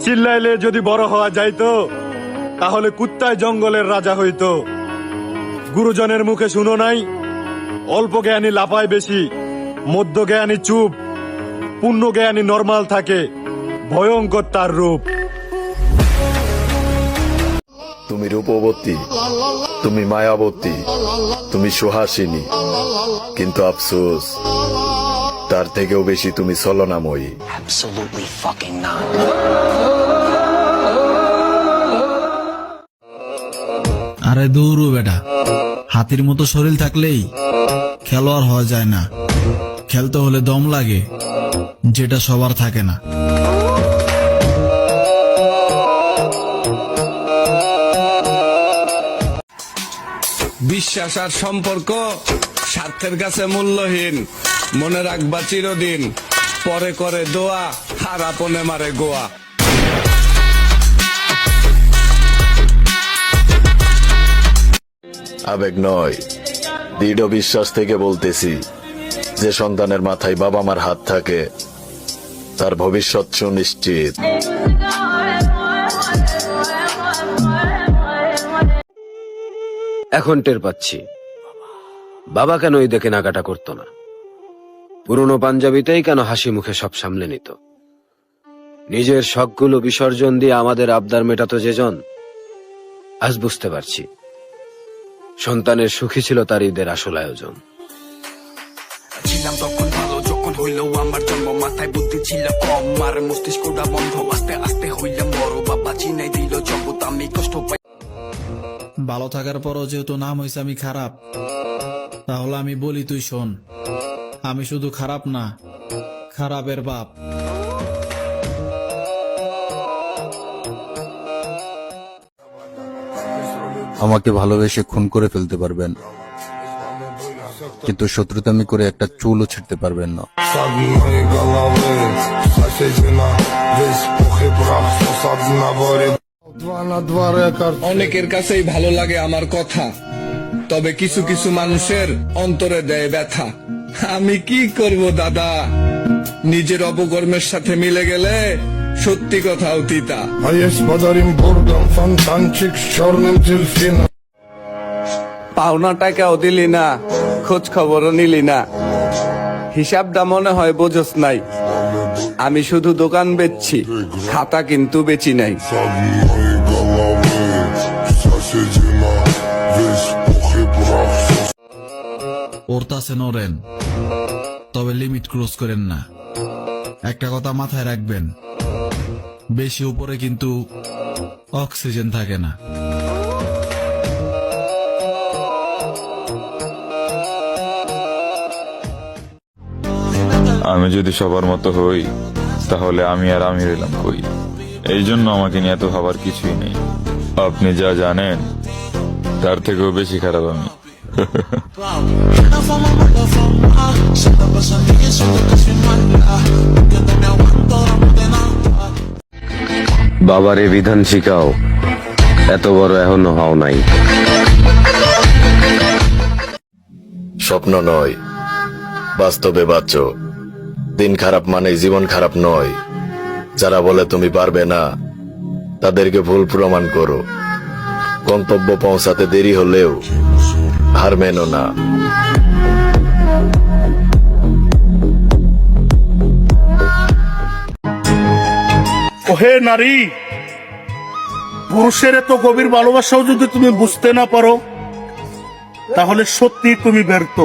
চিল্লাইলে যদি বড় হওয়া যাইতো তাহলে কুত্তায় জঙ্গলের রাজা হইতো। গুরুজনের মুখে শুনো নাই, অল্প জ্ঞানী লাফায় বেশি, মধ্য জ্ঞানী চুপ, পূর্ণ জ্ঞানী নরমাল থাকে, ভয়ঙ্কর তার রূপ। তুমি রূপবতী, তুমি মায়াবতী, তুমি সুহাসিনী, কিন্তু আফসোস তার থেকেও বেশি তুমি ছলনাময়ী। Absolutely fucking not. আরে দৌড়ো বেটা, হাতির মতো শরীর থাকলেই খেলোয়াড় হওয়া যায় না। খেলতে হলে দম লাগে, যেটা সবার থাকে না। বিশ্বাস আর সম্পর্ক স্বার্থের কাছে মূল্যহীন। মনে রাখবা চিরদিন, পরে করে দোয়া আর আপনে মারে গোয়া। আবেগ নয়, দৃঢ় বিশ্বাস থেকে বলতেছি, যে সন্তানের মাথায় বাবা মার হাত থাকে তার ভবিষ্যৎ সুনিশ্চিত। এখন টের পাচ্ছি বাবা কেন এই দেখে নাকাটা করতো না। পুরনো পাঞ্জাবিতেই কেন হাসি মুখে সব সামলে নিত। নিজের শখগুলো বিসর্জন দিয়ে আমাদের আবদার মেটাতো যেজন, আজ বুঝতে পারছি সন্তানের সুখী ছিল তার ঈদের আসল আয়োজন। ছিলাম তখন ভালো, যখন হইলো আমার জন্ম, মাথায় বুদ্ধি ছিল কম, আর মস্তিষ্কটা বন্ধ, আস্তে আস্তে হইলাম বড়, বাবা চিনাই দিল জগৎ, আমি কষ্ট পাই। ভালো থাকার পরও যেহেতু নাম হয়েছে আমি খারাপ, তাহলে আমি বলি তুই শোন, আমি শুধু খারাপ না, খারাপের বাপ। আমাকে ভালোবেসে খুন করে ফেলতে পারবেন, কিন্তু শত্রুতামি করে একটা চুলও ছিঁড়তে পারবেন না। অনেকের কাছেই ভালো লাগে আমার কথা, তবে কিছু কিছু মানুষের অন্তরে দেয় ব্যথা। আমি কি করব দাদা, নিজের অপকর্মের সাথে মিলে গেলে সত্যি কথাও তিতা। পাওনা টাকাও দিলি না, খোঁজ খবরও নিলি না, হিসাবটা মনে হয় বোঝস নাই। আমি শুধু দোকান বেচছি, খাতা কিন্তু বেচি নাই। ওরতাছে নরেন, তবে লিমিট ক্রস করেন না। একটা কথা মাথায় রাখবেন, বেশি উপরে কিন্তু অক্সিজেন থাকে না। আমি যদি সবার মতো হই তাহলে আমি আর আমি রইলাম কই। এই জন্য আমাকে নিয়ে এত ভাবার কিছুই নেই। আপনি যা জানেন তার থেকেও বেশি খারাপ আমি। বাবারে বিধান শিখাও, এত বড় এখনো হও নাই। স্বপ্ন নয়, বাস্তবে বাঁচো। দিন খারাপ মানে জীবন খারাপ নয়। যারা বলে তুমি পারবে না, তাদেরকে ভুল প্রমাণ করো। গন্তব্য পৌঁছাতে দেরি হলেও হার মেনো না। ওহে নারী, পুরুষের এত গভীর ভালোবাসাও যদি তুমি বুঝতে না পারো, তাহলে সত্যি তুমি ব্যর্থ।